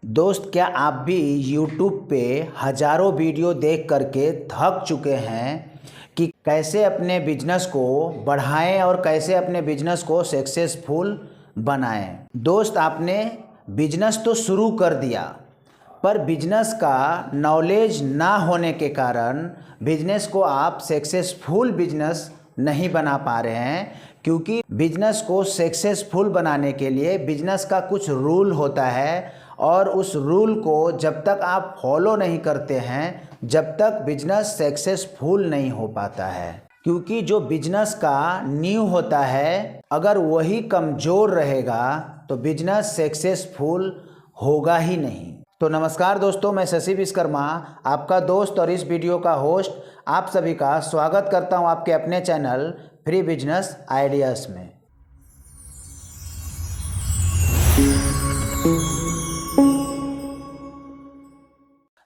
दोस्त, क्या आप भी YouTube पे हज़ारों वीडियो देख करके थक चुके हैं कि कैसे अपने बिजनेस को बढ़ाएं और कैसे अपने बिजनेस को सक्सेसफुल बनाएं। दोस्त, आपने बिजनेस तो शुरू कर दिया, पर बिजनेस का नॉलेज ना होने के कारण बिजनेस को आप सक्सेसफुल बिजनेस नहीं बना पा रहे हैं। क्योंकि बिजनेस को सक्सेसफुल बनाने के लिए बिजनेस का कुछ रूल होता है और उस रूल को जब तक आप फॉलो नहीं करते हैं, जब तक बिजनेस सक्सेसफुल नहीं हो पाता है। क्योंकि जो बिजनेस का नींव होता है, अगर वही कमज़ोर रहेगा तो बिजनेस सक्सेसफुल होगा ही नहीं। तो नमस्कार दोस्तों, मैं शशि विश्वकर्मा, आपका दोस्त और इस वीडियो का होस्ट आप सभी का स्वागत करता हूं आपके अपने चैनल फ्री बिजनेस आइडियाज़ में।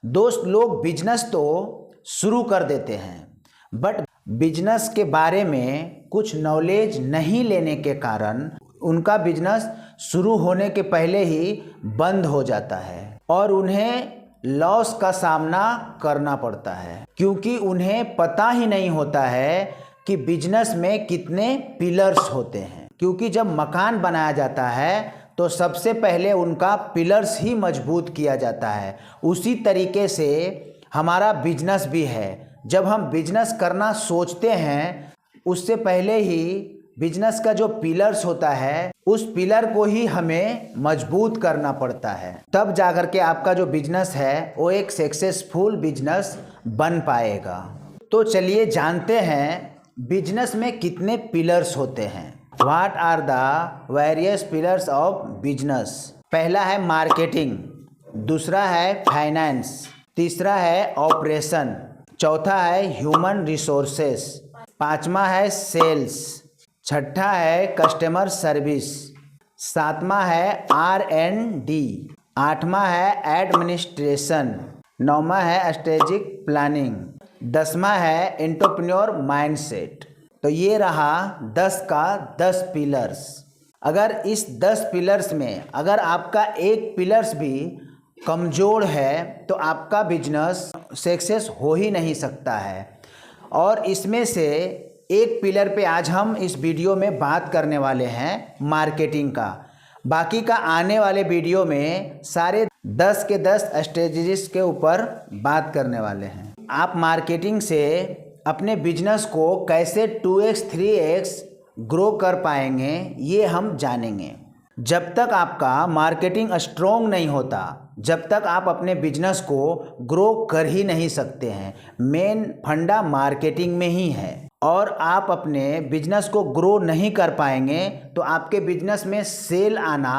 दोस्त, लोग बिजनेस तो शुरू कर देते हैं, बट बिजनेस के बारे में कुछ नॉलेज नहीं लेने के कारण उनका बिजनेस शुरू होने के पहले ही बंद हो जाता है और उन्हें लॉस का सामना करना पड़ता है। क्योंकि उन्हें पता ही नहीं होता है कि बिजनेस में कितने पिलर्स होते हैं। क्योंकि जब मकान बनाया जाता है तो सबसे पहले उनका पिलर्स ही मजबूत किया जाता है। उसी तरीके से हमारा बिजनेस भी है। जब हम बिजनेस करना सोचते हैं, उससे पहले ही बिजनेस का जो पिलर्स होता है, उस पिलर को ही हमें मजबूत करना पड़ता है। तब जाकर के आपका जो बिजनेस है वो एक सक्सेसफुल बिजनेस बन पाएगा। तो चलिए जानते हैं बिजनेस में कितने पिलर्स होते हैं। What are the various pillars of business? पहला है मार्केटिंग, दूसरा है फाइनेंस, तीसरा है ऑपरेशन, चौथा है ह्यूमन रिसोर्सेस, पांचवा है सेल्स, छठा है कस्टमर सर्विस, सातवां है R&D, आठवां है एडमिनिस्ट्रेशन, नौवां है स्ट्रेटेजिक प्लानिंग, दसवां है एंटरप्रेन्योर माइंडसेट। तो ये रहा 10 का 10 पिलर्स। अगर इस 10 पिलर्स में अगर आपका एक पिलर्स भी कमज़ोर है तो आपका बिजनेस सक्सेस हो ही नहीं सकता है। और इसमें से एक पिलर पे आज हम इस वीडियो में बात करने वाले हैं, मार्केटिंग का। बाकी का आने वाले वीडियो में सारे 10 के 10 स्ट्रेटजीज के ऊपर बात करने वाले हैं। आप मार्केटिंग से अपने बिजनेस को कैसे 2x 3x ग्रो कर पाएंगे, ये हम जानेंगे। जब तक आपका मार्केटिंग स्ट्रॉन्ग नहीं होता, जब तक आप अपने बिजनेस को ग्रो कर ही नहीं सकते हैं। मेन फंडा मार्केटिंग में ही है और आप अपने बिजनेस को ग्रो नहीं कर पाएंगे तो आपके बिजनेस में सेल आना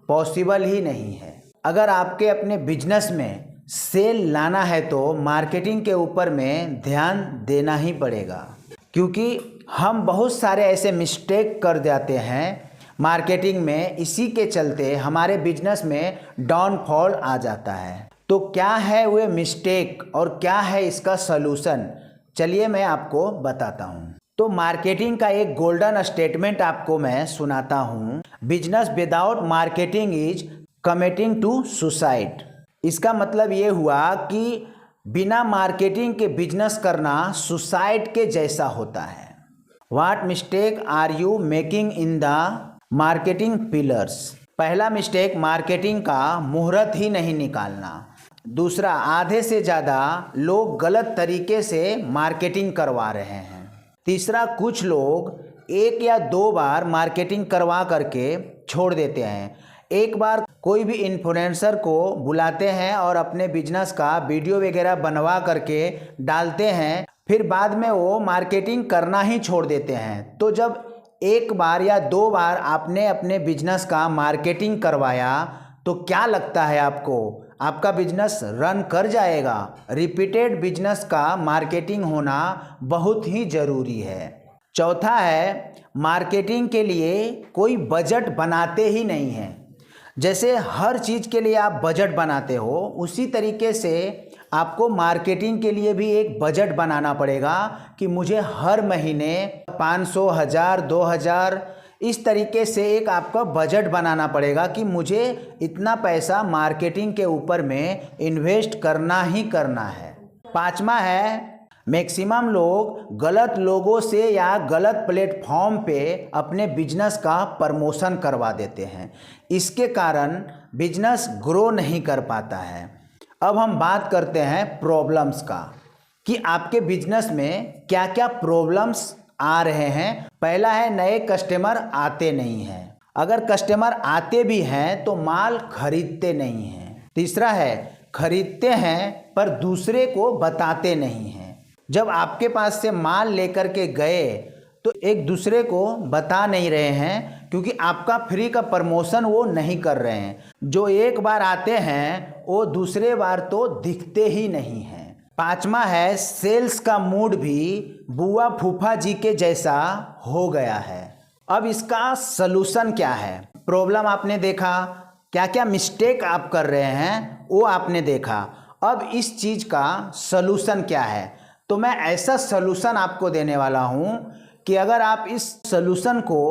पॉसिबल ही नहीं है। अगर आपके अपने बिजनेस में सेल लाना है तो मार्केटिंग के ऊपर में ध्यान देना ही पड़ेगा। क्योंकि हम बहुत सारे ऐसे मिस्टेक कर जाते हैं मार्केटिंग में, इसी के चलते हमारे बिजनेस में डाउनफॉल आ जाता है। तो क्या है वो मिस्टेक और क्या है इसका सलूशन, चलिए मैं आपको बताता हूँ। तो मार्केटिंग का एक गोल्डन स्टेटमेंट आपको मैं सुनाता हूँ। Business without marketing is committing to suicide. इसका मतलब ये हुआ कि बिना मार्केटिंग के बिजनेस करना सुसाइड के जैसा होता है। What mistake are you making in the marketing pillars? पहला मिस्टेक, मार्केटिंग का मुहूर्त ही नहीं निकालना। दूसरा, आधे से ज़्यादा लोग गलत तरीके से मार्केटिंग करवा रहे हैं। तीसरा, कुछ लोग एक या दो बार मार्केटिंग करवा करके छोड़ देते हैं। एक बार कोई भी इन्फ्लुएंसर को बुलाते हैं और अपने बिजनेस का वीडियो वगैरह बनवा करके डालते हैं, फिर बाद में वो मार्केटिंग करना ही छोड़ देते हैं। तो जब एक बार या दो बार आपने अपने बिजनेस का मार्केटिंग करवाया तो क्या लगता है आपको, आपका बिजनेस रन कर जाएगा? रिपीटेड बिजनेस का मार्केटिंग होना बहुत ही ज़रूरी है। चौथा है, मार्केटिंग के लिए कोई बजट बनाते ही नहीं है। जैसे हर चीज़ के लिए आप बजट बनाते हो, उसी तरीके से आपको मार्केटिंग के लिए भी एक बजट बनाना पड़ेगा कि मुझे हर महीने 500, 1000, 2000 इस तरीके से एक आपका बजट बनाना पड़ेगा कि मुझे इतना पैसा मार्केटिंग के ऊपर में इन्वेस्ट करना ही करना है। पांचवा है, मैक्सिमम लोग गलत लोगों से या गलत प्लेटफॉर्म पे अपने बिजनेस का प्रमोशन करवा देते हैं। इसके कारण बिजनेस ग्रो नहीं कर पाता है। अब हम बात करते हैं प्रॉब्लम्स का कि आपके बिजनेस में क्या क्या प्रॉब्लम्स आ रहे हैं। पहला है, नए कस्टमर आते नहीं हैं। अगर कस्टमर आते भी हैं तो माल खरीदते नहीं हैं। तीसरा है, खरीदते हैं पर दूसरे को बताते नहीं हैं। जब आपके पास से माल लेकर के गए तो एक दूसरे को बता नहीं रहे हैं, क्योंकि आपका फ्री का प्रमोशन वो नहीं कर रहे हैं। जो एक बार आते हैं वो दूसरे बार तो दिखते ही नहीं हैं। पांचवा है, सेल्स का मूड भी बुआ फूफा जी के जैसा हो गया है। अब इसका सलूशन क्या है? प्रॉब्लम आपने देखा, क्या क्या मिस्टेक आप कर रहे हैं वो आपने देखा। अब इस चीज़ का सलूशन क्या है? तो मैं ऐसा सलूशन आपको देने वाला हूं कि अगर आप इस सलूशन को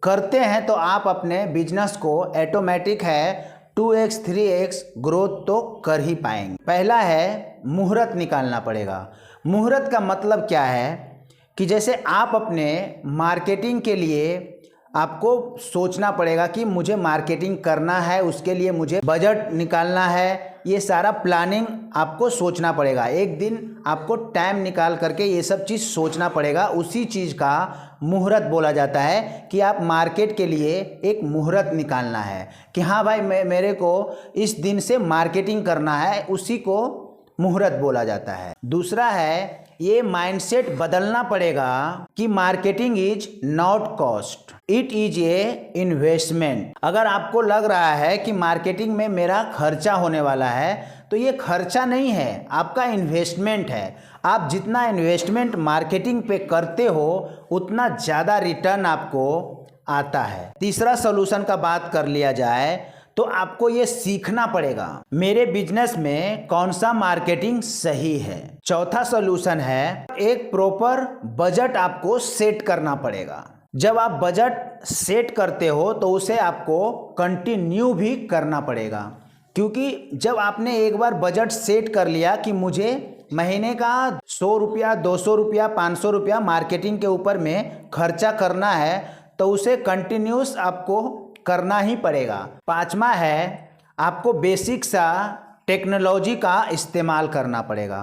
करते हैं तो आप अपने बिजनेस को ऑटोमेटिक है 2x 3x ग्रोथ तो कर ही पाएंगे। पहला है, मुहूर्त निकालना पड़ेगा। मुहूर्त का मतलब क्या है कि जैसे आप अपने मार्केटिंग के लिए आपको सोचना पड़ेगा कि मुझे मार्केटिंग करना है, उसके लिए मुझे बजट निकालना है। ये सारा प्लानिंग आपको सोचना पड़ेगा। एक दिन आपको टाइम निकाल करके ये सब चीज़ सोचना पड़ेगा। उसी चीज़ का मुहूर्त बोला जाता है कि आप मार्केट के लिए एक मुहूर्त निकालना है कि हाँ भाई मेरे को इस दिन से मार्केटिंग करना है, उसी को मुहूर्त बोला जाता है। दूसरा है, ये माइंडसेट बदलना पड़ेगा कि marketing is not cost, it is a investment. अगर आपको लग रहा है कि मार्केटिंग में मेरा खर्चा होने वाला है तो ये खर्चा नहीं है, आपका इन्वेस्टमेंट है। आप जितना इन्वेस्टमेंट मार्केटिंग पे करते हो उतना ज़्यादा रिटर्न आपको आता है। तीसरा सॉल्यूशन का बात कर लिया जाए तो आपको ये सीखना पड़ेगा मेरे बिजनेस में कौन सा मार्केटिंग सही है। चौथा सॉल्यूशन है, एक प्रॉपर बजट आपको सेट करना पड़ेगा। जब आप बजट सेट करते हो तो उसे आपको कंटिन्यू भी करना पड़ेगा, क्योंकि जब आपने एक बार बजट सेट कर लिया कि मुझे महीने का 100 रुपया 200 रुपया 500 रुपया मार्केटिंग के ऊपर में खर्चा करना है तो उसे कंटिन्यूस आपको करना ही पड़ेगा। पांचवा है, आपको बेसिक सा टेक्नोलॉजी का इस्तेमाल करना पड़ेगा,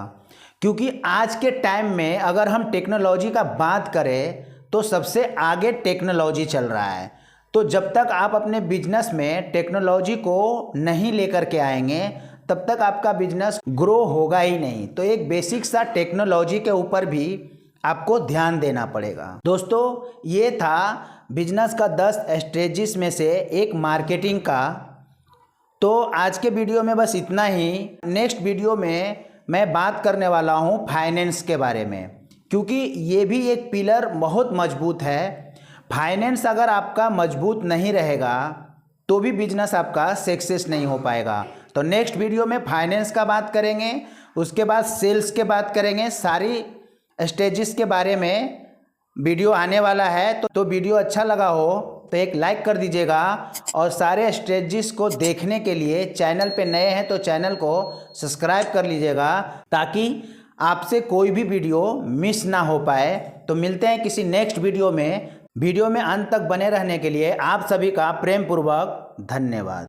क्योंकि आज के टाइम में अगर हम टेक्नोलॉजी का बात करें तो सबसे आगे टेक्नोलॉजी चल रहा है। तो जब तक आप अपने बिजनेस में टेक्नोलॉजी को नहीं लेकर के आएंगे तब तक आपका बिजनेस ग्रो होगा ही नहीं। तो एक बेसिक सा टेक्नोलॉजी के ऊपर भी आपको ध्यान देना पड़ेगा। दोस्तों, ये था बिजनेस का 10 स्ट्रेटजीज में से एक मार्केटिंग का। तो आज के वीडियो में बस इतना ही। नेक्स्ट वीडियो में मैं बात करने वाला हूँ फाइनेंस के बारे में, क्योंकि ये भी एक पिलर बहुत मजबूत है। फाइनेंस अगर आपका मजबूत नहीं रहेगा तो भी बिजनेस आपका सक्सेस नहीं हो पाएगा। तो नेक्स्ट वीडियो में फाइनेंस का बात करेंगे, उसके बाद सेल्स के बात करेंगे। सारी स्टेजेस के बारे में वीडियो आने वाला है। तो वीडियो अच्छा लगा हो तो एक लाइक कर दीजिएगा, और सारे स्टेजेस को देखने के लिए चैनल पे नए हैं तो चैनल को सब्सक्राइब कर लीजिएगा, ताकि आपसे कोई भी वीडियो मिस ना हो पाए। तो मिलते हैं किसी नेक्स्ट वीडियो में। वीडियो में अंत तक बने रहने के लिए आप सभी का प्रेम पूर्वक धन्यवाद।